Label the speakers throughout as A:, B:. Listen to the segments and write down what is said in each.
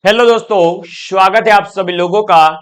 A: Hello दोस्तों, स्वागत है आप सभी लोगों का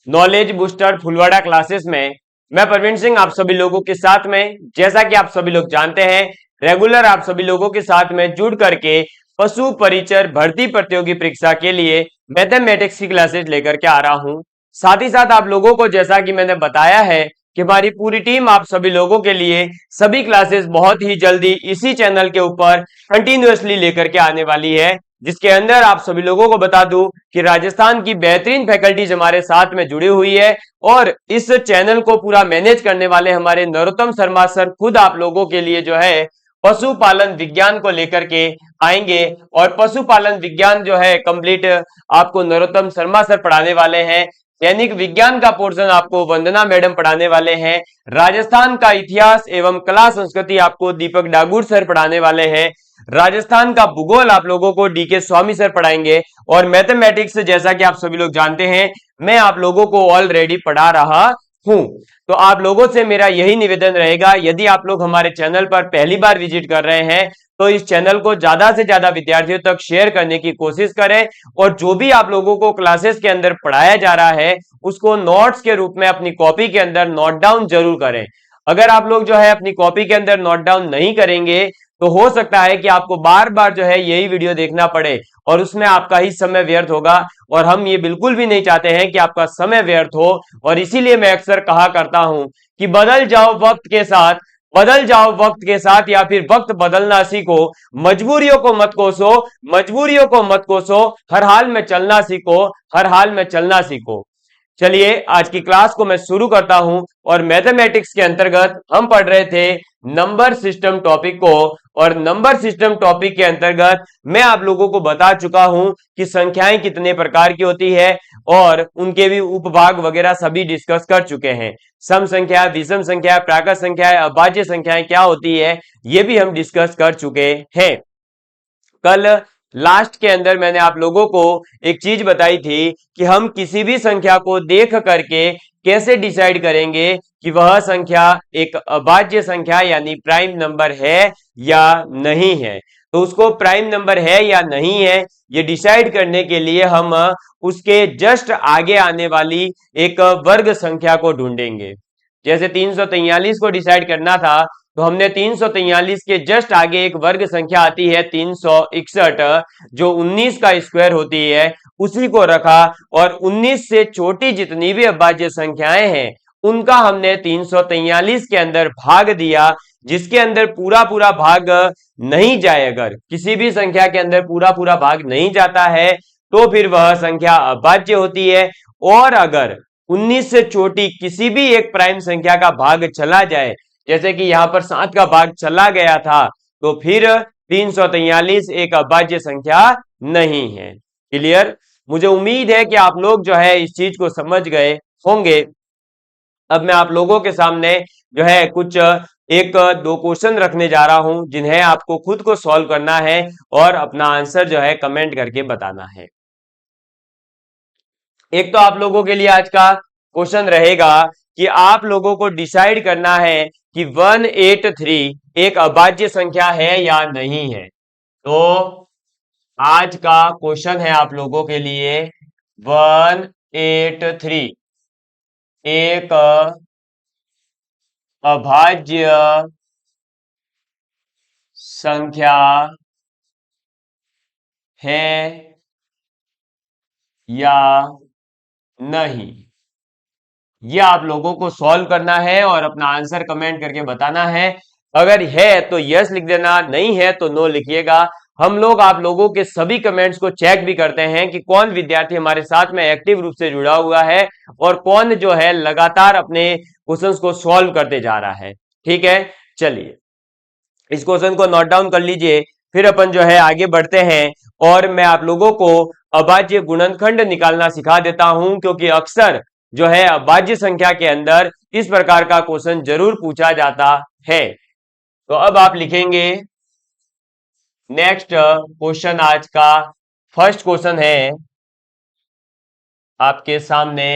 A: नॉलेज बूस्टर फुलवाड़ा क्लासेस में। मैं प्रवीण सिंह आप सभी लोगों के साथ में, जैसा कि आप सभी लोग जानते हैं, रेगुलर आप सभी लोगों के साथ में जुड़ करके पशु परिचर भर्ती प्रतियोगी परीक्षा के लिए मैथमेटिक्स की क्लासेस लेकर के आ रहा हूं। साथ ही साथ आप लोगों को, जैसा कि मैंने बताया है कि हमारी पूरी टीम आप सभी लोगों के लिए सभी क्लासेस बहुत ही जल्दी इसी चैनल के ऊपर कंटिन्यूअसली लेकर के आने वाली है, जिसके अंदर आप सभी लोगों को बता दूं कि राजस्थान की बेहतरीन फैकल्टीज हमारे साथ में जुड़ी हुई है और इस चैनल को पूरा मैनेज करने वाले हमारे नरोत्तम शर्मा सर खुद आप लोगों के लिए जो है पशुपालन विज्ञान को लेकर के आएंगे। और पशुपालन विज्ञान जो है कंप्लीट आपको नरोत्तम शर्मा सर पढ़ाने वाले हैं। दैनिक विज्ञान का पोर्शन आपको वंदना मैडम पढ़ाने वाले हैं। राजस्थान का इतिहास एवं कला संस्कृति आपको दीपक डागुर सर पढ़ाने वाले हैं। राजस्थान का भूगोल आप लोगों को डीके स्वामी सर पढ़ाएंगे। और मैथमेटिक्स, जैसा कि आप सभी लोग जानते हैं, मैं आप लोगों को ऑलरेडी पढ़ा रहा हूं। तो आप लोगों से मेरा यही निवेदन रहेगा, यदि आप लोग हमारे चैनल पर पहली बार विजिट कर रहे हैं तो इस चैनल को ज्यादा से ज्यादा विद्यार्थियों तक शेयर करने की कोशिश करें और जो भी आप लोगों को क्लासेस के अंदर पढ़ाया जा रहा है उसको नोट्स के रूप में अपनी कॉपी के अंदर नोट डाउन जरूर करें। अगर आप लोग जो है अपनी कॉपी के अंदर नोट डाउन नहीं करेंगे तो हो सकता है कि आपको बार बार जो है यही वीडियो देखना पड़े और उसमें आपका ही समय व्यर्थ होगा, और हम ये बिल्कुल भी नहीं चाहते हैं कि आपका समय व्यर्थ हो। और इसीलिए मैं अक्सर कहा करता हूं कि बदल जाओ वक्त के साथ, बदल जाओ वक्त के साथ, या फिर वक्त बदलना सीखो, मजबूरियों को मत कोसो, मजबूरियों को मत कोसो, हर हाल में चलना सीखो, हर हाल में चलना सीखो। चलिए आज की क्लास को मैं शुरू करता हूं। और मैथमेटिक्स के अंतर्गत हम पढ़ रहे थे नंबर सिस्टम टॉपिक को, और नंबर सिस्टम टॉपिक के अंतर्गत मैं आप लोगों को बता चुका हूं कि संख्याएं कितने प्रकार की होती है और उनके भी उपभाग वगैरह सभी डिस्कस कर चुके हैं। सम संख्या, विषम संख्या, प्राकृत संख्याएं, अभाज्य संख्याएं क्या होती है ये भी हम डिस्कस कर चुके हैं। कल लास्ट के अंदर मैंने आप लोगों को एक चीज बताई थी कि हम किसी भी संख्या को देख करके कैसे डिसाइड करेंगे कि वह संख्या एक अभाज्य संख्या यानी प्राइम नंबर है या नहीं है। तो उसको प्राइम नंबर है या नहीं है ये डिसाइड करने के लिए हम उसके जस्ट आगे आने वाली एक वर्ग संख्या को ढूंढेंगे। जैसे 343 को डिसाइड करना था तो हमने 343 के जस्ट आगे एक वर्ग संख्या आती है 361, जो 19 का स्क्वायर होती है, उसी को रखा। और 19 से छोटी जितनी भी अभाज्य संख्याएं हैं उनका हमने 343 के अंदर भाग दिया, जिसके अंदर पूरा पूरा भाग नहीं जाए, अगर किसी भी संख्या के अंदर पूरा पूरा भाग नहीं जाता है तो फिर वह संख्या अभाज्य होती है। और अगर 19 से छोटी किसी भी एक प्राइम संख्या का भाग चला जाए, जैसे कि यहां पर 7 का भाग चला गया था, तो फिर 343 एक अभाज्य संख्या नहीं है। क्लियर? मुझे उम्मीद है कि आप लोग जो है इस चीज को समझ गए होंगे। अब मैं आप लोगों के सामने जो है कुछ एक दो क्वेश्चन रखने जा रहा हूं जिन्हें आपको खुद को सॉल्व करना है और अपना आंसर जो है कमेंट करके बताना है। एक तो आप लोगों के लिए आज का क्वेश्चन रहेगा कि आप लोगों को डिसाइड करना है कि 183 एक अभाज्य संख्या है या नहीं है। तो आज का क्वेश्चन है आप लोगों के लिए 183 एक अभाज्य संख्या है या नहीं, ये आप लोगों को सॉल्व करना है और अपना आंसर कमेंट करके बताना है। अगर है तो यस लिख देना, नहीं है तो नो लिखिएगा। हम लोग आप लोगों के सभी कमेंट्स को चेक भी करते हैं कि कौन विद्यार्थी हमारे साथ में एक्टिव रूप से जुड़ा हुआ है और कौन जो है लगातार अपने क्वेश्चंस को सॉल्व करते जा रहा है। ठीक है, चलिए इस क्वेश्चन को नोट डाउन कर लीजिए, फिर अपन जो है आगे बढ़ते हैं। और मैं आप लोगों को अभाज्य गुणनखंड निकालना सिखा देता हूं, क्योंकि अक्सर जो है अभाज्य संख्या के अंदर इस प्रकार का क्वेश्चन जरूर पूछा जाता है। तो अब आप लिखेंगे नेक्स्ट क्वेश्चन। आज का फर्स्ट क्वेश्चन है आपके सामने।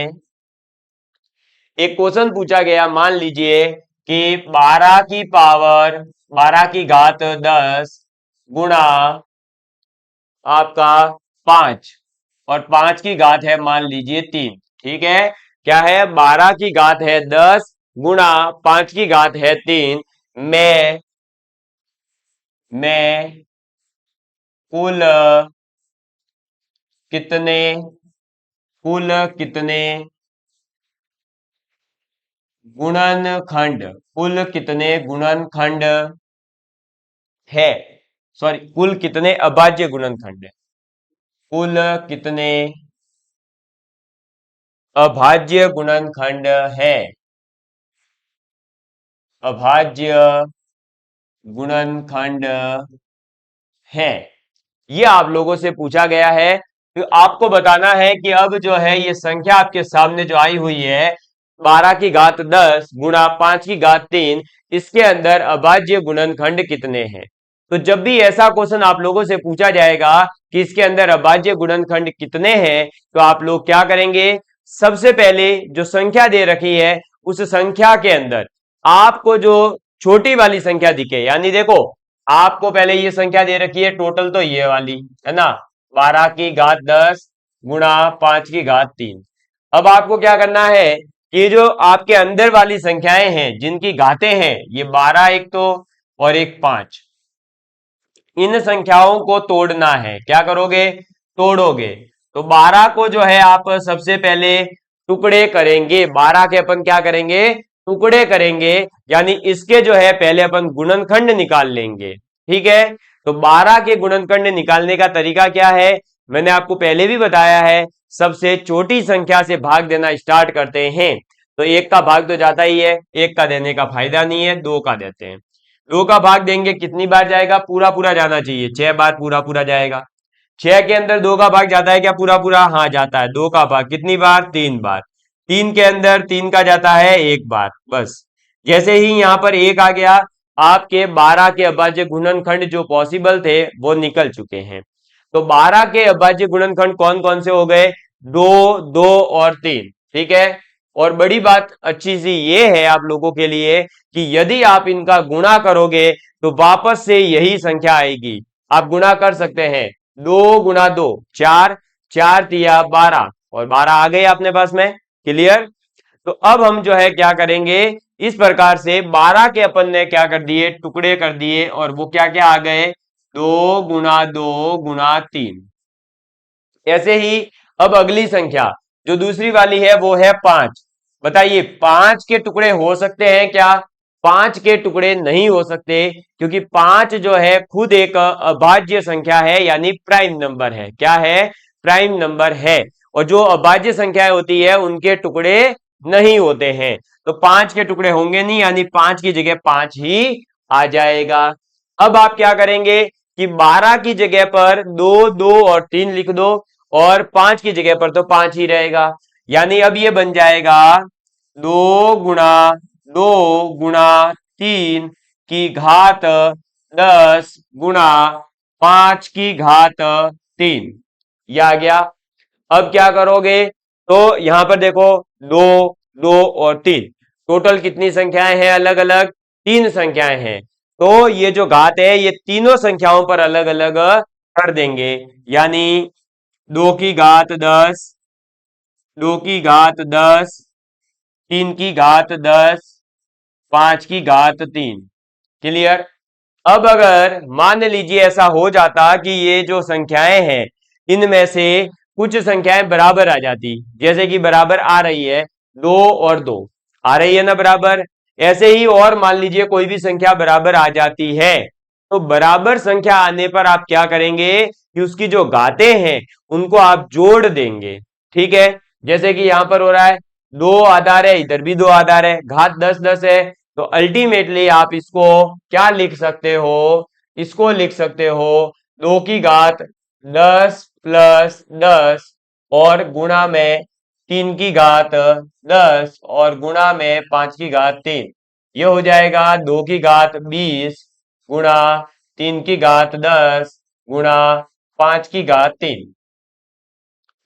A: एक क्वेश्चन पूछा गया, मान लीजिए कि 12 की घात 10 गुणा आपका 5, और 5 की घात है मान लीजिए 3। ठीक है, क्या है, 12 की घात है 10 गुणा 5 की घात है 3 में कुल कितने कुल कितने गुणनखंड कुल कितने गुणनखंड है, सॉरी, कुल कितने अभाज्य गुणनखंड है, कुल कितने अभाज्य गुणनखंड है, अभाज्य गुणनखंड है, ये आप लोगों से पूछा गया है। तो आपको बताना है कि अब जो है ये संख्या आपके सामने जो आई हुई है 12 की घात 10 गुणा 5 की घात 3, इसके अंदर अभाज्य गुणनखंड कितने हैं। तो जब भी ऐसा क्वेश्चन आप लोगों से पूछा जाएगा कि इसके अंदर अभाज्य गुणनखंड कितने हैं, तो आप लोग क्या करेंगे, सबसे पहले जो संख्या दे रखी है उस संख्या के अंदर आपको जो छोटी वाली संख्या दिखे, यानी देखो आपको पहले ये संख्या दे रखी है टोटल, तो ये वाली है ना, 12 की घात 10 गुणा 5 की घात 3। अब आपको क्या करना है कि जो आपके अंदर वाली संख्याएं हैं जिनकी घातें हैं, ये 12 एक तो और एक 5, इन संख्याओं को तोड़ना है। क्या करोगे, तोड़ोगे। तो 12 को जो है आप सबसे पहले टुकड़े करेंगे, 12 के अपन क्या करेंगे, टुकड़े करेंगे, यानी इसके जो है पहले अपन गुणनखंड निकाल लेंगे। ठीक है, तो 12 के गुणनखंड निकालने का तरीका क्या है, मैंने आपको पहले भी बताया है, सबसे छोटी संख्या से भाग देना स्टार्ट करते हैं। तो एक का भाग तो जाता ही है, एक का देने का फायदा नहीं है, दो का देते हैं। दो का भाग देंगे कितनी बार जाएगा, पूरा पूरा जाना चाहिए, 6 बार पूरा पूरा जाएगा। 6 के अंदर दो का भाग जाता है क्या, पूरा पूरा, हाँ जाता है। दो का भाग कितनी बार, 3 बार। 3 के अंदर 3 का जाता है 1 बार, बस। जैसे ही यहाँ पर 1 आ गया, आपके 12 के अभाज्य गुणनखंड जो पॉसिबल थे वो निकल चुके हैं। तो 12 के अभाज्य गुणनखंड कौन कौन से हो गए, 2, 2 और 3। ठीक है, और बड़ी बात अच्छी सी ये है आप लोगों के लिए कि यदि आप इनका गुणा करोगे तो वापस से यही संख्या आएगी। आप गुणा कर सकते हैं, 2 गुणा 2 4, 4 तिया 12, और 12 आ गए अपने पास में। क्लियर। तो अब हम जो है क्या करेंगे, इस प्रकार से 12 के अपन ने क्या कर दिए, टुकड़े कर दिए, और वो क्या क्या आ गए, 2 गुणा 2 गुणा 3। ऐसे ही अब अगली संख्या जो दूसरी वाली है वो है 5। बताइए 5 के टुकड़े हो सकते हैं क्या, 5 के टुकड़े नहीं हो सकते, क्योंकि 5 जो है खुद एक अभाज्य संख्या है, यानी प्राइम नंबर है। क्या है, प्राइम नंबर है। और जो अभाज्य संख्याएं होती है उनके टुकड़े नहीं होते हैं, तो 5 के टुकड़े होंगे नहीं, यानी 5 की जगह 5 ही आ जाएगा। अब आप क्या करेंगे कि 12 की जगह पर 2, 2 और 3 लिख दो, और 5 की जगह पर तो 5 ही रहेगा, यानी अब ये बन जाएगा 2 गुणा 2 गुणा 3 की घात 10 गुणा 5 की घात 3, ये आ गया। अब क्या करोगे, तो यहां पर देखो 2, 2 और 3, टोटल कितनी संख्याएं हैं, अलग अलग 3 संख्याएं हैं। तो ये जो घात है ये तीनों संख्याओं पर अलग अलग कर देंगे, यानी 2 की घात 10, 2 की घात 10, 3 की घात 10, 5 की घात 3। क्लियर। अब अगर मान लीजिए ऐसा हो जाता कि ये जो संख्याएं हैं इनमें से कुछ संख्याएं बराबर आ जाती, जैसे कि बराबर आ रही है 2 और 2 आ रही है ना बराबर, ऐसे ही और मान लीजिए कोई भी संख्या बराबर आ जाती है, तो बराबर संख्या आने पर आप क्या करेंगे कि उसकी जो घातें हैं उनको आप जोड़ देंगे। ठीक है, जैसे कि यहां पर हो रहा है 2 आधार है, इधर भी 2 आधार है, घात 10 10 है, तो अल्टीमेटली आप इसको क्या लिख सकते हो, इसको लिख सकते हो 2 की घात 10 प्लस 10 और गुणा में 3 की घात 10 और गुणा में 5 की घात 3, ये हो जाएगा 2 की घात 20 गुणा 3 की घात 10 गुणा 5 की घात 3।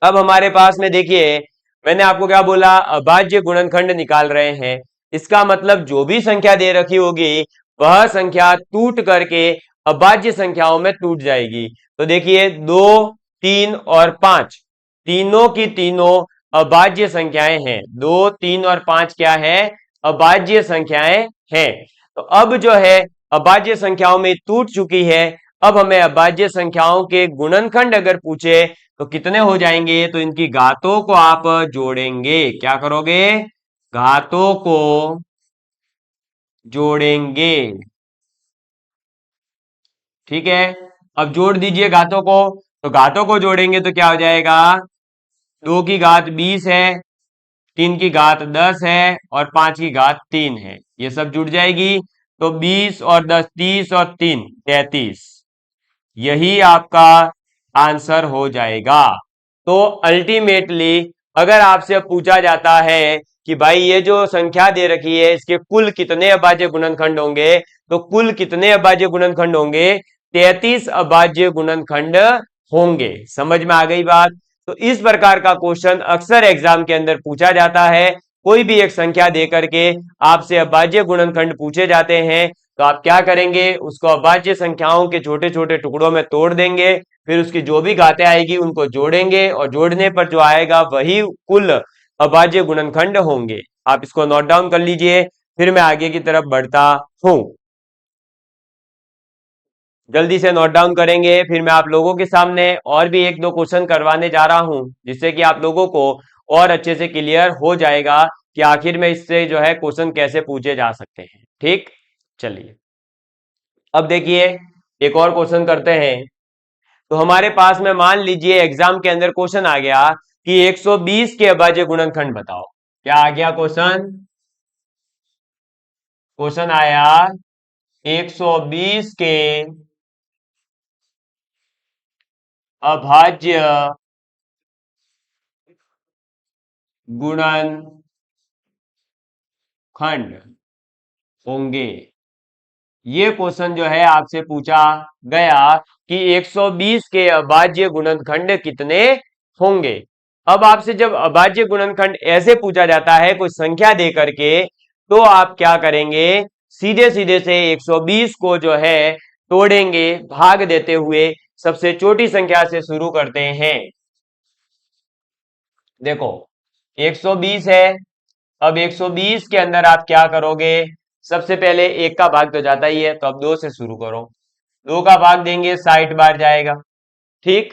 A: अब हमारे पास में देखिए, मैंने आपको क्या बोला, अभाज्य गुणनखंड निकाल रहे हैं, इसका मतलब जो भी संख्या दे रखी होगी वह संख्या टूट करके अभाज्य संख्याओं में टूट जाएगी। तो देखिए 2, 3 और 5, तीनों की तीनों अभाज्य संख्याएं हैं। 2, 3 और 5 क्या है? अभाज्य संख्याएं हैं। तो अब जो है अभाज्य संख्याओं में टूट चुकी है। अब हमें अभाज्य संख्याओं के गुणनखंड अगर पूछे तो कितने हो जाएंगे? तो इनकी घातों को आप जोड़ेंगे। क्या करोगे? घातों को जोड़ेंगे। ठीक है, अब जोड़ दीजिए घातों को। तो घातों को जोड़ेंगे तो क्या हो जाएगा? 2 की घात 20 है, 3 की घात 10 है और 5 की घात 3 है। ये सब जुड़ जाएगी तो 20 और 10, 30 और 3 33। यही आपका आंसर हो जाएगा। तो अल्टीमेटली अगर आपसे पूछा जाता है कि भाई ये जो संख्या दे रखी है इसके कुल कितने अभाज्य गुणनखंड होंगे, तो कुल कितने अभाज्य गुणनखंड होंगे? 33 अभाज्य गुणनखंड होंगे। समझ में आ गई बात? तो इस प्रकार का क्वेश्चन अक्सर एग्जाम के अंदर पूछा जाता है। कोई भी एक संख्या देकर के आपसे अभाज्य गुणनखंड पूछे जाते हैं तो आप क्या करेंगे? उसको अभाज्य संख्याओं के छोटे छोटे टुकड़ों में तोड़ देंगे, फिर उसकी जो भी घातें आएगी उनको जोड़ेंगे और जोड़ने पर जो आएगा वही कुल अभाज्य गुणनखंड होंगे। आप इसको नोट डाउन कर लीजिए, फिर मैं आगे की तरफ बढ़ता हूं। जल्दी से नोट डाउन करेंगे, फिर मैं आप लोगों के सामने और भी एक दो क्वेश्चन करवाने जा रहा हूं जिससे कि आप लोगों को और अच्छे से क्लियर हो जाएगा कि आखिर में इससे जो है क्वेश्चन कैसे पूछे जा सकते हैं। ठीक, चलिए अब देखिए एक और क्वेश्चन करते हैं। तो हमारे पास में मान लीजिए एग्जाम के अंदर क्वेश्चन आ गया कि 120 के अभाज्य गुणनखंड बताओ। क्या आ गया क्वेश्चन? क्वेश्चन आया 120 के अभाज्य गुणनखंड होंगे। ये क्वेश्चन जो है आपसे पूछा गया कि 120 के अभाज्य गुणनखंड कितने होंगे। अब आपसे जब अभाज्य गुणनखंड ऐसे पूछा जाता है कोई संख्या दे करके, तो आप क्या करेंगे? सीधे सीधे से 120 को जो है तोड़ेंगे भाग देते हुए। सबसे छोटी संख्या से शुरू करते हैं। देखो 120 है, अब 120 के अंदर आप क्या करोगे? सबसे पहले एक का भाग तो जाता ही है, तो अब 2 से शुरू करो। 2 का भाग देंगे 60 बार जाएगा। ठीक,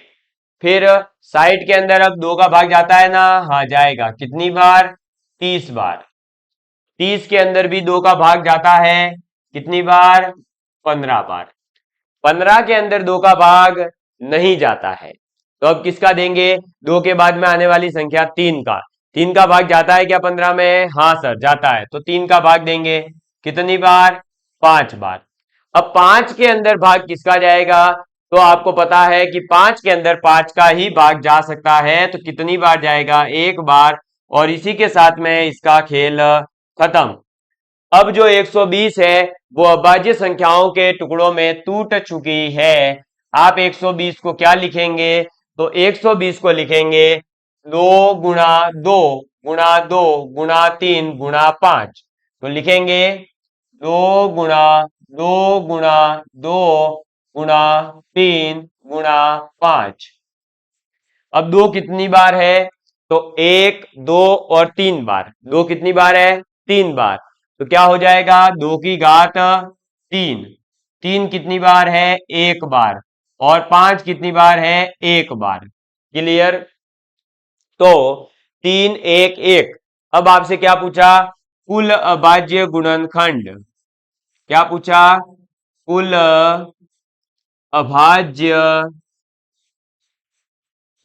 A: फिर 60 के अंदर अब 2 का भाग जाता है ना? हाँ जाएगा। कितनी बार? 30 बार। 30 के अंदर भी 2 का भाग जाता है। कितनी बार? 15 बार। 15 के अंदर 2 का भाग नहीं जाता है, तो अब किसका देंगे? 2 के बाद में आने वाली संख्या 3 का। 3 का भाग जाता है क्या 15 में? हाँ सर जाता है, तो 3 का भाग देंगे। कितनी बार? 5 बार। अब 5 के अंदर भाग किसका जाएगा? तो आपको पता है कि 5 के अंदर 5 का ही भाग जा सकता है, तो कितनी बार जाएगा? 1 बार। और इसी के साथ में इसका खेल खत्म। अब जो 120 है वो अभाज्य संख्याओं के टुकड़ों में टूट चुकी है। आप 120 को क्या लिखेंगे? तो 120 को लिखेंगे 2 गुणा 2 गुणा 2 गुणा 3 गुणा 5। तो लिखेंगे 2 गुणा 2 गुणा 2 गुणा 3 गुणा 5। अब 2 कितनी बार है? तो 1, 2 और 3 बार। 2 कितनी बार है? 3 बार। तो क्या हो जाएगा? 2 की घात 3। 3 कितनी बार है? 1 बार। और 5 कितनी बार है? 1 बार। क्लियर? तो 3, 1, 1। अब आपसे क्या पूछा? कुल अभाज्य गुणनखंड। क्या पूछा? कुल अभाज्य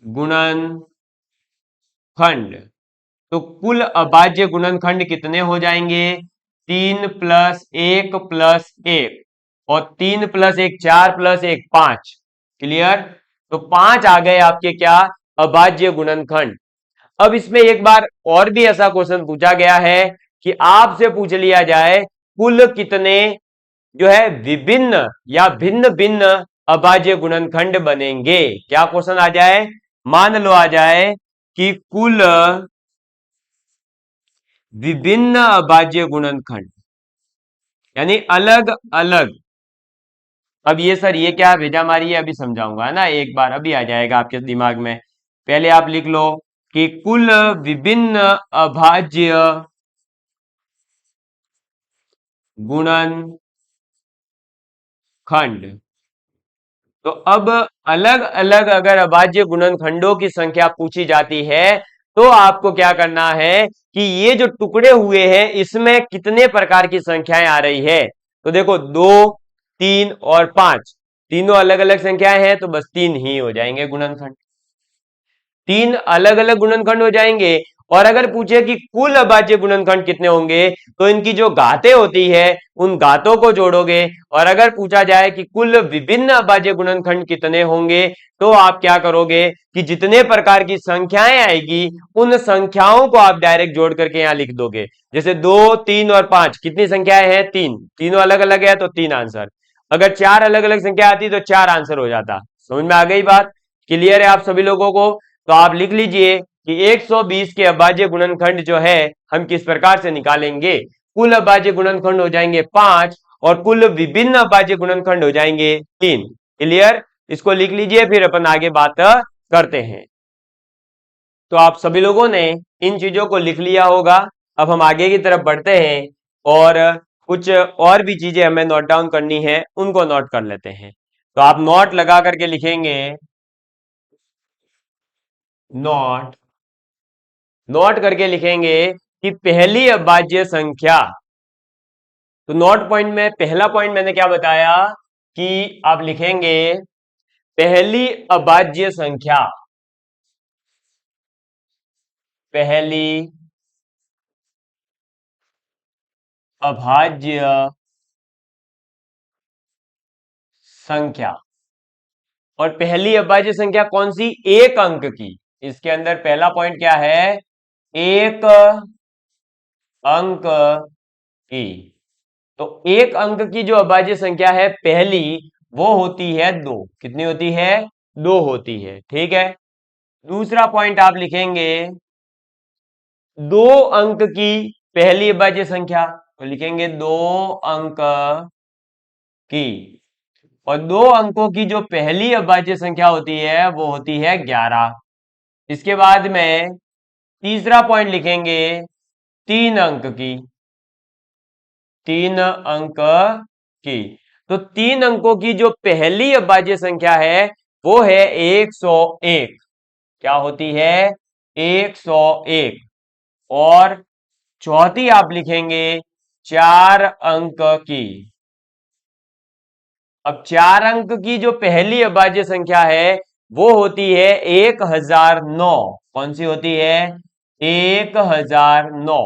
A: गुणनखंड। तो कुल अभाज्य गुणनखंड कितने हो जाएंगे? 3 प्लस 1 प्लस 1, और 3 प्लस 1 4 प्लस 1 5। क्लियर? तो 5 आ गए आपके क्या? अभाज्य गुणनखंड। अब इसमें एक बार और भी ऐसा क्वेश्चन पूछा गया है कि आपसे पूछ लिया जाए कुल कितने जो है विभिन्न या भिन्न भिन्न अभाज्य गुणनखंड बनेंगे। क्या क्वेश्चन आ जाए? मान लो आ जाए कि कुल विभिन्न अभाज्य गुणनखंड, यानी अलग अलग। अब ये सर ये क्या भेजा मारी है, अभी समझाऊंगा ना, एक बार अभी आ जाएगा आपके दिमाग में। पहले आप लिख लो कि कुल विभिन्न अभाज्य गुणनखंड। तो अब अलग अलग अगर अभाज्य गुणनखंडों की संख्या पूछी जाती है तो आपको क्या करना है कि ये जो टुकड़े हुए हैं इसमें कितने प्रकार की संख्याएं आ रही है। तो देखो 2, 3 और 5 तीनों अलग अलग संख्याएं हैं तो बस 3 ही हो जाएंगे गुणनखंड, 3 अलग अलग गुणनखंड हो जाएंगे। और अगर पूछे कि कुल अभाज्य गुणनखंड कितने होंगे तो इनकी जो घातें होती है उन घातों को जोड़ोगे। और अगर पूछा जाए कि कुल विभिन्न अभाज्य गुणनखंड कितने होंगे तो आप क्या करोगे कि जितने प्रकार की संख्याएं आएगी उन संख्याओं को आप डायरेक्ट जोड़ करके यहां लिख दोगे। जैसे 2, 3 और 5 कितनी संख्याएं हैं, 3, तीनों अलग अलग है तो 3 आंसर। अगर 4 अलग अलग संख्या आती तो 4 आंसर हो जाता। समझ में आ गई बात, क्लियर है आप सभी लोगों को। तो आप लिख लीजिए कि 120 के अभाज्य गुणनखंड जो है हम किस प्रकार से निकालेंगे, कुल अभाज्य गुणनखंड हो जाएंगे 5 और कुल विभिन्न अभाज्य गुणनखंड हो जाएंगे 3। क्लियर, इसको लिख लीजिए फिर अपन आगे बात करते हैं। तो आप सभी लोगों ने इन चीजों को लिख लिया होगा। अब हम आगे की तरफ बढ़ते हैं और कुछ और भी चीजें हमें नोट डाउन करनी है उनको नोट कर लेते हैं। तो आप नोट लगा करके लिखेंगे, नोट नोट करके लिखेंगे कि पहली अभाज्य संख्या। तो नोट पॉइंट में पहला पॉइंट मैंने क्या बताया कि आप लिखेंगे पहली अभाज्य संख्या, पहली अभाज्य संख्या। और पहली अभाज्य संख्या कौन सी, एक अंक की। इसके अंदर पहला पॉइंट क्या है, एक अंक की। तो एक अंक की जो अभाज्य संख्या है पहली वो होती है 2। कितनी होती है, 2 होती है। ठीक है, दूसरा पॉइंट आप लिखेंगे 2 अंक की पहली अभाज्य संख्या। तो लिखेंगे 2 अंक की। और 2 अंकों की जो पहली अभाज्य संख्या होती है वो होती है 11। इसके बाद में तीसरा पॉइंट लिखेंगे 3 अंक की, 3 अंक की। तो 3 अंकों की जो पहली अभाज्य संख्या है वो है 101। क्या होती है, 101। और चौथी आप लिखेंगे 4 अंक की। अब 4 अंक की जो पहली अभाज्य संख्या है वो होती है 1009। कौन सी होती है, 1009।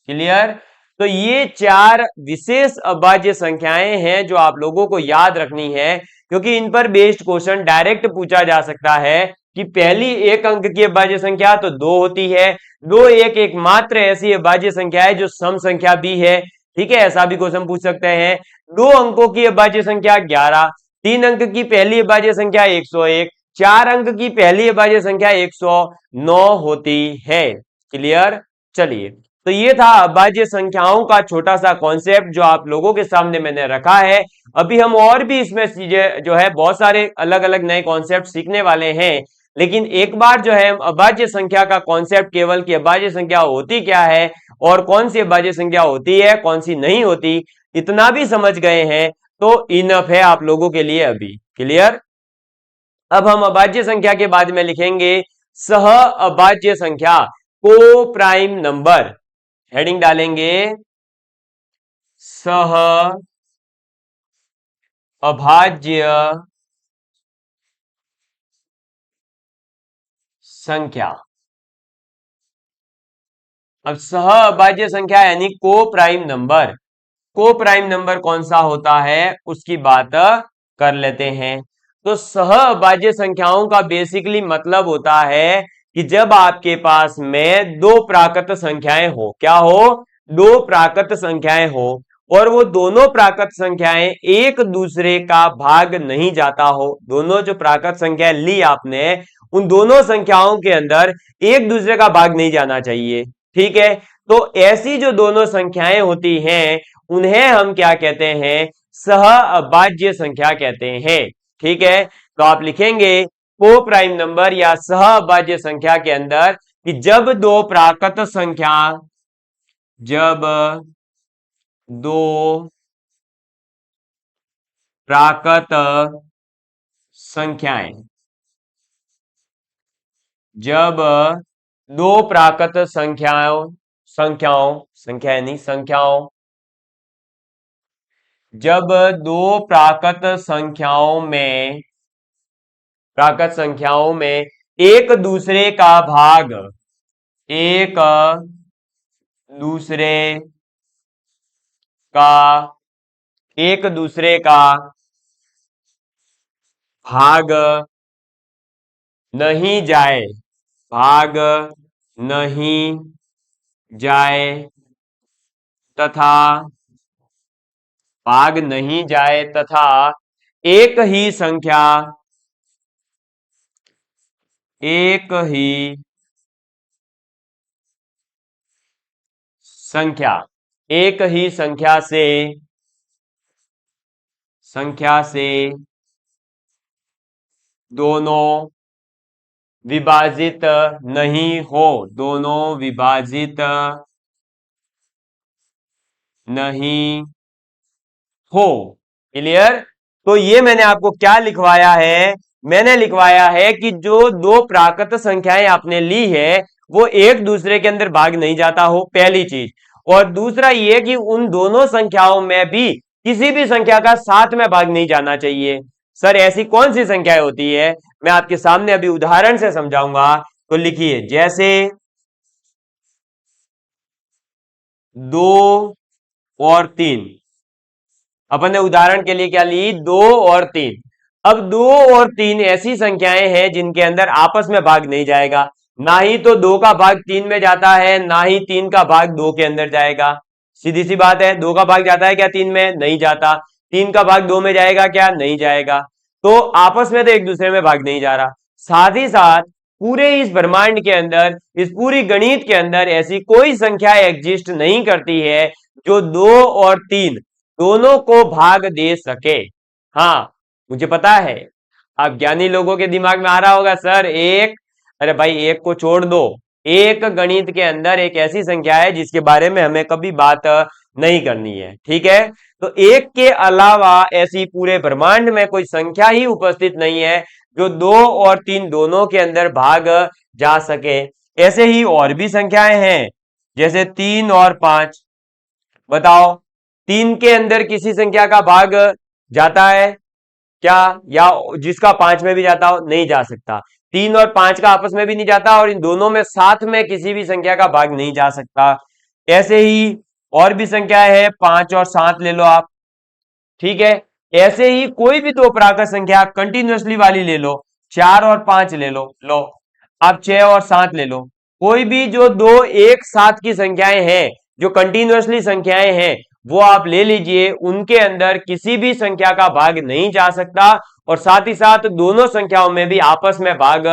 A: क्लियर। तो ये 4 विशेष अभाज्य संख्याएं हैं जो आप लोगों को याद रखनी है, क्योंकि इन पर बेस्ड क्वेश्चन डायरेक्ट पूछा जा सकता है कि पहली एक अंक की अभाज्य संख्या तो 2 होती है, 2 एकमात्र ऐसी अभाज्य संख्या है जो सम संख्या भी है। ठीक है, ऐसा भी क्वेश्चन पूछ सकते हैं। 2 अंकों की अभाज्य संख्या 11, 3 अंक की पहली अभाज्य संख्या 101, 4 अंक की पहली अभाज्य संख्या 109 होती है। क्लियर। चलिए, तो ये था अभाज्य संख्याओं का छोटा सा कॉन्सेप्ट जो आप लोगों के सामने मैंने रखा है। अभी हम और भी इसमें चीजें जो है बहुत सारे अलग अलग नए कॉन्सेप्ट सीखने वाले हैं, लेकिन एक बार जो है अभाज्य संख्या का कॉन्सेप्ट केवल कि अभाज्य संख्या होती क्या है और कौन सी अभाज्य संख्या होती है कौन सी नहीं होती, इतना भी समझ गए हैं तो इनफ है आप लोगों के लिए अभी। क्लियर। अब हम अभाज्य संख्या के बाद में लिखेंगे सह अभाज्य संख्या, को प्राइम नंबर। हेडिंग डालेंगे सह अभाज्य संख्या। अब सह अभाज्य संख्या यानी को प्राइम नंबर। को प्राइम नंबर कौन सा होता है उसकी बात कर लेते हैं। तो सह अभाज्य संख्याओं का बेसिकली मतलब होता है कि जब आपके पास में 2 प्राकृत संख्याएं हो, क्या हो, 2 प्राकृत संख्याएं हो और वो दोनों प्राकृत संख्याएं एक दूसरे का भाग नहीं जाता हो। दोनों जो प्राकृत संख्या ली आपने उन दोनों संख्याओं के अंदर एक दूसरे का भाग नहीं जाना चाहिए। ठीक है, तो ऐसी जो दोनों संख्याएं होती हैं उन्हें हम क्या कहते हैं, सह अभाज्य संख्या कहते हैं। ठीक है, तो आप लिखेंगे को प्राइम नंबर या सह अभाज्य संख्या के अंदर कि जब दो प्राकृत संख्या, जब दो प्राकृत संख्याएं, जब दो प्राकृत संख्याओं, जब दो प्राकृत संख्याओं में एक दूसरे का भाग, एक दूसरे का भाग नहीं जाए, भाग नहीं जाए तथा एक ही संख्या, एक ही संख्या से दोनों विभाजित नहीं हो, दोनों विभाजित नहीं हो। क्लियर? तो ये मैंने आपको क्या लिखवाया है, मैंने लिखवाया है कि जो दो प्राकृत संख्याएं आपने ली है वो एक दूसरे के अंदर भाग नहीं जाता हो, पहली चीज। और दूसरा ये कि उन दोनों संख्याओं में भी किसी भी संख्या का साथ में भाग नहीं जाना चाहिए। सर ऐसी कौन सी संख्याएं होती है, मैं आपके सामने अभी उदाहरण से समझाऊंगा। तो लिखिए, जैसे 2 और 3, अपन ने उदाहरण के लिए क्या ली, 2 और 3। अब 2 और 3 ऐसी संख्याएं हैं जिनके अंदर आपस में भाग नहीं जाएगा, ना ही तो 2 का भाग 3 में जाता है, ना ही 3 का भाग 2 के अंदर जाएगा। सीधी सी बात है, 2 का भाग जाता है क्या 3 में? नहीं जाता। 3 का भाग 2 में जाएगा क्या? नहीं जाएगा। तो आपस में तो एक दूसरे में भाग नहीं जा रहा। साथ ही साथ पूरे इस ब्रह्मांड के अंदर, इस पूरी गणित के अंदर ऐसी कोई संख्या एग्जिस्ट नहीं करती है जो 2 और 3 दोनों को भाग दे सके। हाँ, मुझे पता है आप ज्ञानी लोगों के दिमाग में आ रहा होगा, सर एक, अरे भाई एक को छोड़ दो, एक गणित के अंदर एक ऐसी संख्या है जिसके बारे में हमें कभी बात नहीं करनी है, ठीक है? तो एक के अलावा ऐसी पूरे ब्रह्मांड में कोई संख्या ही उपस्थित नहीं है जो 2 और 3 दोनों के अंदर भाग जा सके। ऐसे ही और भी संख्याएं हैं, जैसे 3 और 5। बताओ, 3 के अंदर किसी संख्या का भाग जाता है क्या? या जिसका 5 में भी जाता हो? नहीं जा सकता। 3 और 5 का आपस में भी नहीं जाता और इन दोनों में साथ में किसी भी संख्या का भाग नहीं जा सकता। ऐसे ही और भी संख्याएं हैं, 5 और 7 ले लो आप, ठीक है? ऐसे ही कोई भी दो प्राकृत संख्या कंटिन्यूअसली वाली ले लो, 4 और 5 ले लो, लो अब 6 और 7 ले लो। कोई भी जो दो एक साथ की संख्याएं हैं, जो कंटिन्यूअसली संख्याएं हैं, वो आप ले लीजिए, उनके अंदर किसी भी संख्या का भाग नहीं जा सकता और साथ ही साथ दोनों संख्याओं में भी आपस में भाग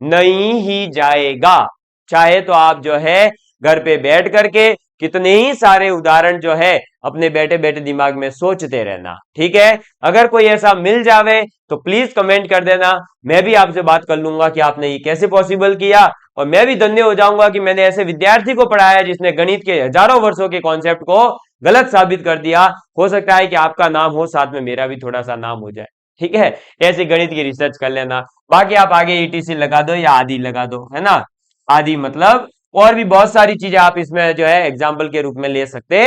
A: नहीं ही जाएगा। चाहे तो आप जो है घर पे बैठ करके कितने ही सारे उदाहरण जो है अपने बैठे बैठे दिमाग में सोचते रहना, ठीक है? अगर कोई ऐसा मिल जावे तो प्लीज कमेंट कर देना, मैं भी आपसे बात कर लूंगा कि आपने ये कैसे पॉसिबल किया, और मैं भी धन्य हो जाऊंगा कि मैंने ऐसे विद्यार्थी को पढ़ाया जिसने गणित के हजारों वर्षों के कॉन्सेप्ट को गलत साबित कर दिया। हो सकता है कि आपका नाम हो, साथ में मेरा भी थोड़ा सा नाम हो जाए, ठीक है? ऐसे गणित की रिसर्च कर लेना। बाकी आप आगे ईटीसी लगा दो या आदि लगा दो, है ना? आदि मतलब और भी बहुत सारी चीजें आप इसमें जो है एग्जाम्पल के रूप में ले सकते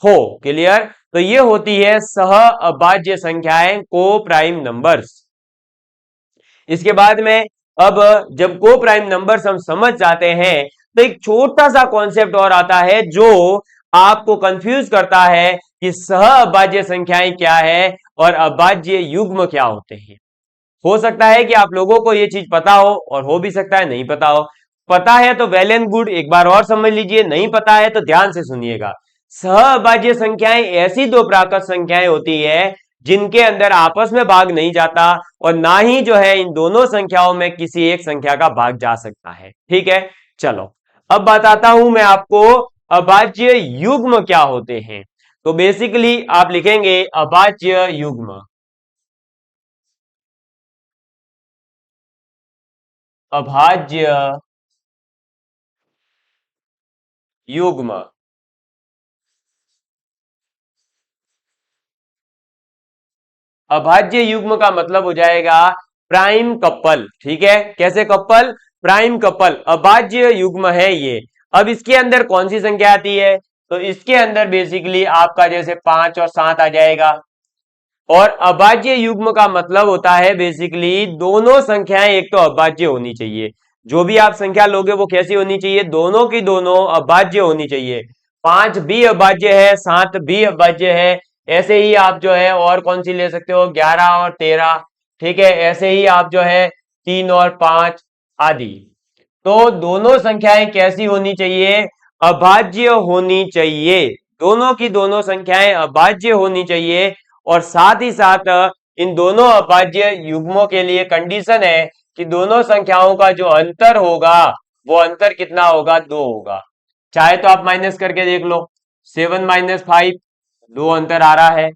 A: हो। क्लियर? तो ये होती है सह अभाज्य संख्याएं, को प्राइम नंबर्स। इसके बाद में अब जब को प्राइम नंबर्स हम समझ जाते हैं तो एक छोटा सा कॉन्सेप्ट और आता है जो आपको कंफ्यूज करता है कि सह अभाज्य संख्याएं क्या है और अभाज्य युग्म क्या होते हैं। हो सकता है कि आप लोगों को यह चीज पता हो और हो भी सकता है नहीं पता हो। पता है तो वेल एंड गुड, एक बार और समझ लीजिए। नहीं पता है तो ध्यान से सुनिएगा। सहअभाज्य संख्याएं ऐसी दो प्राकृत संख्याएं होती है जिनके अंदर आपस में भाग नहीं जाता और ना ही जो है इन दोनों संख्याओं में किसी एक संख्या का भाग जा सकता है, ठीक है? चलो अब बताता हूं मैं आपको अभाज्य युग्म क्या होते हैं। तो बेसिकली आप लिखेंगे अभाज्य युग्म। अभाज्य युग्म। अभाज्य युग्म का मतलब हो जाएगा प्राइम कपल। ठीक है, कैसे कपल? प्राइम कपल अभाज्य युग्म है ये। अब इसके अंदर कौन सी संख्या आती है? तो इसके अंदर बेसिकली आपका जैसे 5 और 7 आ जाएगा। और अभाज्य युग्म का मतलब होता है बेसिकली दोनों संख्याएं एक तो अभाज्य होनी चाहिए। जो भी आप संख्या लोगे वो कैसी होनी चाहिए? दोनों की दोनों अभाज्य होनी चाहिए। 5 भी अभाज्य है, 7 भी अभाज्य है। ऐसे ही आप जो है और कौन सी ले सकते हो? 11 और 13। ठीक है, ऐसे ही आप जो है 3 और 5 आदि। तो दोनों संख्याएं कैसी होनी चाहिए? अभाज्य होनी चाहिए। दोनों की दोनों संख्याएं अभाज्य होनी चाहिए। और साथ ही साथ इन दोनों अभाज्य युग्मों के लिए कंडीशन है कि दोनों संख्याओं का जो अंतर होगा वो अंतर कितना होगा? 2 होगा। चाहे तो आप माइनस करके देख लो, 7 - 5 2 अंतर आ रहा है।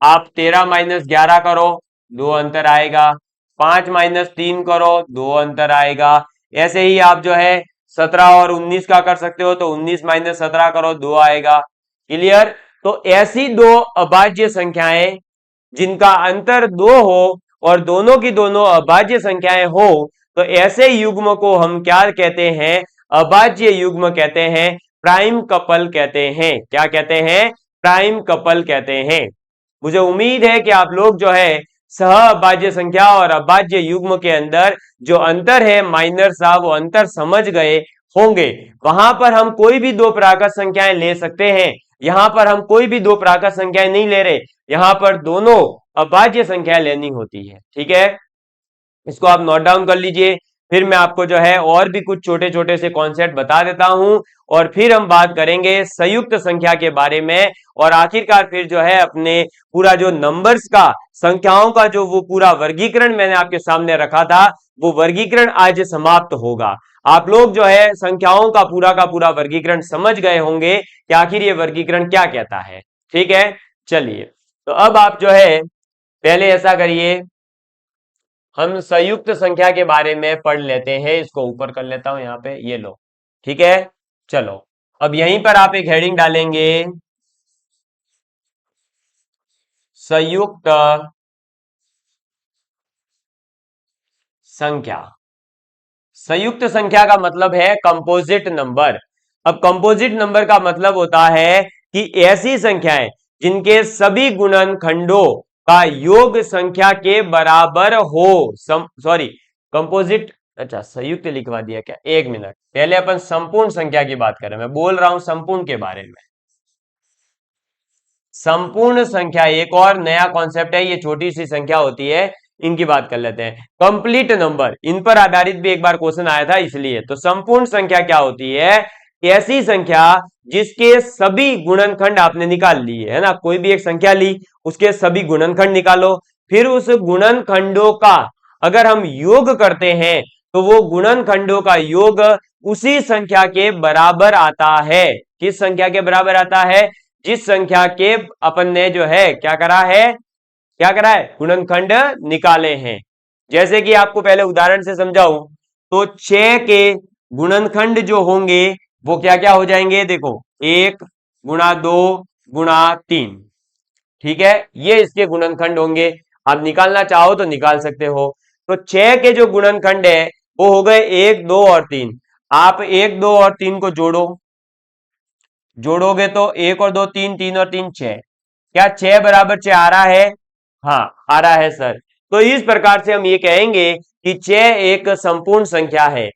A: आप 13 - 11 करो, 2 अंतर आएगा। 5 - 3 करो, 2 अंतर आएगा। ऐसे ही आप जो है 17 और 19 का कर सकते हो, तो 19 - 17 करो, 2 आएगा। क्लियर? तो ऐसी दो अभाज्य संख्याएं जिनका अंतर 2 हो और दोनों की दोनों अभाज्य संख्याएं हो, तो ऐसे युग्म को हम क्या कहते हैं? अभाज्य युग्म कहते हैं, प्राइम कपल कहते हैं। क्या कहते हैं? प्राइम कपल कहते हैं। मुझे उम्मीद है कि आप लोग जो है सह अभाज्य संख्या और अभाज्य युग्म के अंदर जो अंतर है माइनर सा, वो अंतर समझ गए होंगे। वहां पर हम कोई भी दो प्राकृत संख्याएं ले सकते हैं, यहां पर हम कोई भी दो प्राकृत संख्याएं नहीं ले रहे, यहां पर दोनों अभाज्य संख्याएं लेनी होती है। ठीक है, इसको आप नोट डाउन कर लीजिए। फिर मैं आपको जो है और भी कुछ छोटे छोटे से कॉन्सेप्ट बता देता हूं, और फिर हम बात करेंगे संयुक्त संख्या के बारे में। और आखिरकार फिर जो है अपने पूरा जो नंबर्स का, संख्याओं का जो वो पूरा वर्गीकरण मैंने आपके सामने रखा था, वो वर्गीकरण आज समाप्त होगा। आप लोग जो है संख्याओं का पूरा वर्गीकरण समझ गए होंगे कि आखिर ये वर्गीकरण क्या कहता है। ठीक है, चलिए, तो अब आप जो है पहले ऐसा करिए, हम संयुक्त संख्या के बारे में पढ़ लेते हैं। इसको ऊपर कर लेता हूं, यहां पे ये लो। ठीक है, चलो, अब यहीं पर आप एक हेडिंग डालेंगे, संयुक्त संख्या। संयुक्त संख्या का मतलब है कंपोजिट नंबर। अब कंपोजिट नंबर का मतलब होता है कि ऐसी संख्याएं जिनके सभी गुणनखंडों का योग संख्या के बराबर हो। सॉरी, कंपोजिट, अच्छा संयुक्त लिखवा दिया क्या? एक मिनट, पहले अपन संपूर्ण संख्या की बात करें। मैं बोल रहा हूं संपूर्ण के बारे में। संपूर्ण संख्या एक और नया कॉन्सेप्ट है, ये छोटी सी संख्या होती है, इनकी बात कर लेते हैं। कंप्लीट नंबर, इन पर आधारित भी एक बार क्वेश्चन आया था, इसलिए। तो संपूर्ण संख्या क्या होती है? ऐसी संख्या जिसके सभी गुणनखंड आपने निकाल लिए, है ना, कोई भी एक संख्या ली, उसके सभी गुणनखंड निकालो, फिर उस गुणनखंडों का अगर हम योग करते हैं तो वो गुणनखंडों का योग उसी संख्या के बराबर आता है। किस संख्या के बराबर आता है? जिस संख्या के अपन ने जो है क्या करा है? क्या करा है? गुणनखंड निकाले हैं। जैसे कि आपको पहले उदाहरण से समझाऊं, तो 6 के गुणनखंड जो होंगे वो क्या क्या हो जाएंगे? देखो, 1 × 2 × 3। ठीक है, ये इसके गुणनखंड होंगे। आप निकालना चाहो तो निकाल सकते हो। तो 6 के जो गुणनखंड है वो हो गए 1, 2 और 3। आप 1, 2 और 3 को जोड़ो, जोड़ोगे तो 1 और 2 3, 3 और 3 6। क्या 6 = 6 आ रहा है? हाँ, आ रहा है सर। तो इस प्रकार से हम ये कहेंगे कि 6 एक संपूर्ण संख्या है।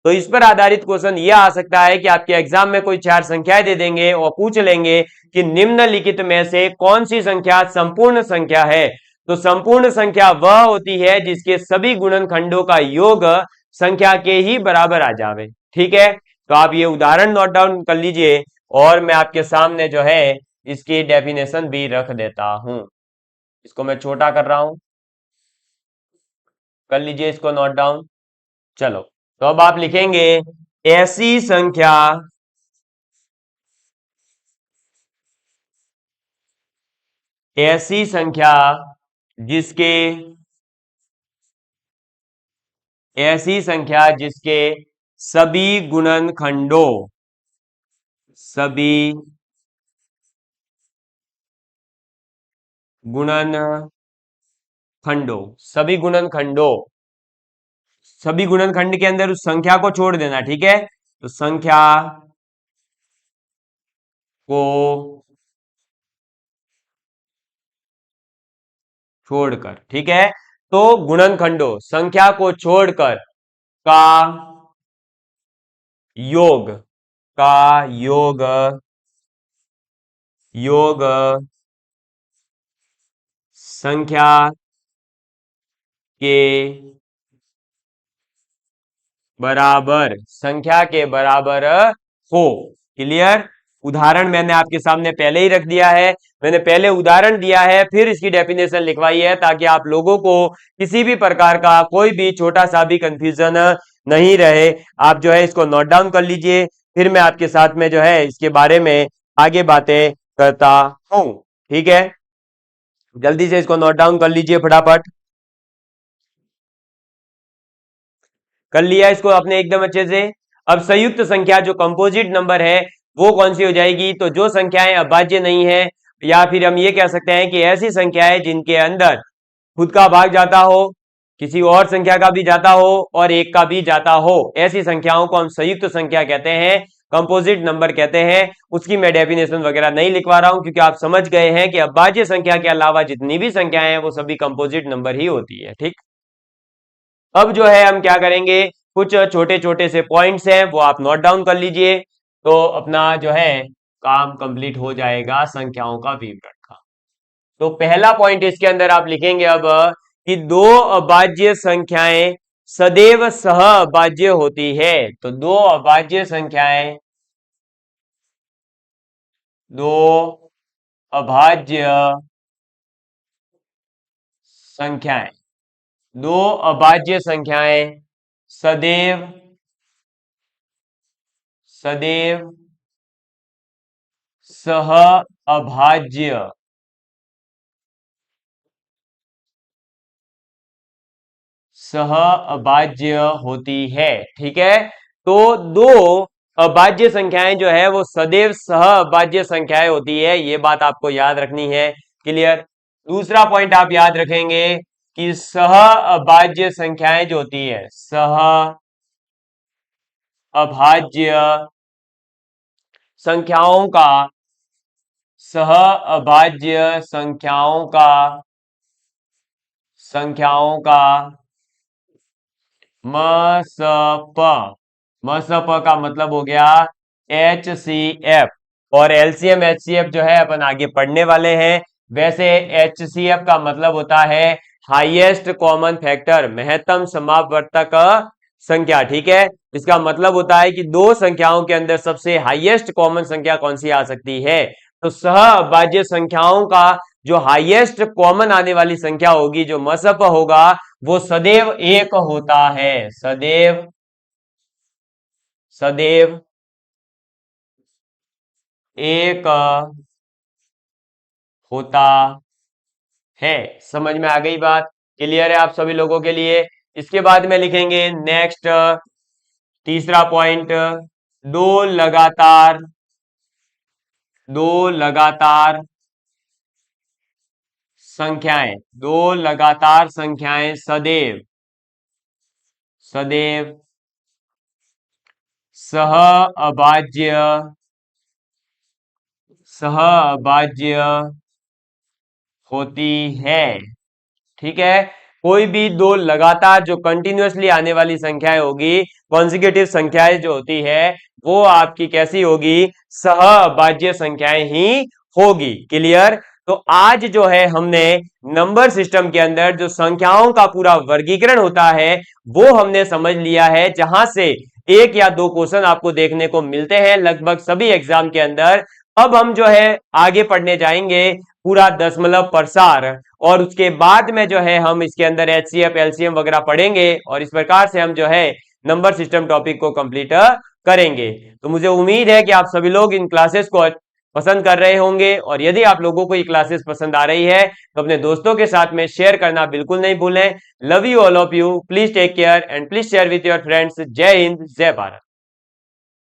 A: तो इस पर आधारित क्वेश्चन ये आ सकता है कि आपके एग्जाम में कोई 4 संख्याएं दे देंगे और पूछ लेंगे कि निम्नलिखित में से कौन सी संख्या संपूर्ण संख्या है। तो संपूर्ण संख्या वह होती है जिसके सभी गुणनखंडों का योग संख्या के ही बराबर आ जावे। ठीक है, तो आप ये उदाहरण नोट डाउन कर लीजिए, और मैं आपके सामने जो है इसकी डेफिनेशन भी रख देता हूं। इसको मैं छोटा कर रहा हूं, कर लीजिए इसको नोट डाउन। चलो, तो अब आप लिखेंगे ऐसी संख्या जिसके ऐसी संख्या जिसके सभी गुणनखंडों सभी गुणनखंडों सभी गुणनखंड के अंदर उस संख्या को छोड़ देना, ठीक है। तो संख्या को छोड़कर, ठीक है। तो गुणनखंडों संख्या को छोड़कर का योग का योग योग संख्या के बराबर हो। क्लियर। उदाहरण मैंने आपके सामने पहले ही रख दिया है, मैंने पहले उदाहरण दिया है, फिर इसकी डेफिनेशन लिखवाई है, ताकि आप लोगों को किसी भी प्रकार का कोई भी छोटा सा भी कंफ्यूजन नहीं रहे। आप जो है इसको नोट डाउन कर लीजिए, फिर मैं आपके साथ में जो है इसके बारे में आगे बातें करता हूं, ठीक है। जल्दी से इसको नोट डाउन कर लीजिए फटाफट। कर लिया इसको आपने एकदम अच्छे से। अब संयुक्त संख्या जो कंपोजिट नंबर है वो कौन सी हो जाएगी? तो जो संख्याएं अभाज्य नहीं है, या फिर हम ये कह सकते हैं कि ऐसी संख्याएं जिनके अंदर खुद का भाग जाता हो, किसी और संख्या का भी जाता हो और एक का भी जाता हो, ऐसी संख्याओं को हम संयुक्त संख्या कहते हैं, कंपोजिट नंबर कहते हैं। उसकी मैं डेफिनेशन वगैरह नहीं लिखवा रहा हूं, क्योंकि आप समझ गए हैं कि अभाज्य संख्या के अलावा जितनी भी संख्याएं हैं वो सभी कंपोजिट नंबर ही होती है, ठीक। अब जो है हम क्या करेंगे, कुछ छोटे छोटे से पॉइंट्स हैं वो आप नोट डाउन कर लीजिए, तो अपना जो है काम कंप्लीट हो जाएगा संख्याओं का विवरण का। तो पहला पॉइंट इसके अंदर आप लिखेंगे अब कि दो अभाज्य संख्याएं सदैव सह अभाज्य होती है। तो दो अभाज्य संख्याएं दो अभाज्य संख्याएं दो अभाज्य संख्याएं सदैव सह अभाज्य होती है, ठीक है। तो दो अभाज्य संख्याएं जो है वो सदैव सह अभाज्य संख्याएं होती है, ये बात आपको याद रखनी है। क्लियर। दूसरा पॉइंट आप याद रखेंगे कि सह अभाज्य संख्याएं जो होती है, सह अभाज्य संख्याओं का सह अभाज्य संख्याओं का मसप का मतलब हो गया HCF, और LCM HCF जो है अपन आगे पढ़ने वाले हैं। वैसे HCF का मतलब होता है हाईएस्ट कॉमन फैक्टर, महत्तम समापवर्तक संख्या, ठीक है। इसका मतलब होता है कि दो संख्याओं के अंदर सबसे हाईएस्ट कॉमन संख्या कौन सी आ सकती है। तो सह अभाज्य संख्याओं का जो हाईएस्ट कॉमन आने वाली संख्या होगी, जो मसप होगा, वो सदैव एक होता है, सदैव एक होता है। समझ में आ गई बात? क्लियर है आप सभी लोगों के लिए? इसके बाद में लिखेंगे नेक्स्ट तीसरा पॉइंट, दो लगातार संख्याएं सदैव सह अभाज्य होती है, ठीक है। कोई भी दो लगातार जो कंटिन्यूअसली आने वाली संख्याएं होगी, कॉन्जिक्यूटिव संख्याएं जो होती है, वो आपकी कैसी होगी? सह अभाज्य संख्याएं ही होगी। क्लियर। तो आज जो है हमने नंबर सिस्टम के अंदर जो संख्याओं का पूरा वर्गीकरण होता है वो हमने समझ लिया है, जहां से एक या दो क्वेश्चन आपको देखने को मिलते हैं लगभग सभी एग्जाम के अंदर। अब हम जो है आगे पढ़ने जाएंगे पूरा दशमलव प्रसार, और उसके बाद में जो है हम इसके अंदर HCF LCM वगैरह पढ़ेंगे, और इस प्रकार से हम जो है नंबर सिस्टम टॉपिक को कंप्लीट करेंगे। तो मुझे उम्मीद है कि आप सभी लोग इन क्लासेस को पसंद कर रहे होंगे। और यदि आप लोगों को ये क्लासेस पसंद आ रही है तो अपने दोस्तों के साथ में शेयर करना बिल्कुल नहीं भूलें। Love you all of you, please take care and please share with your friends. जय हिंद, जय भारत।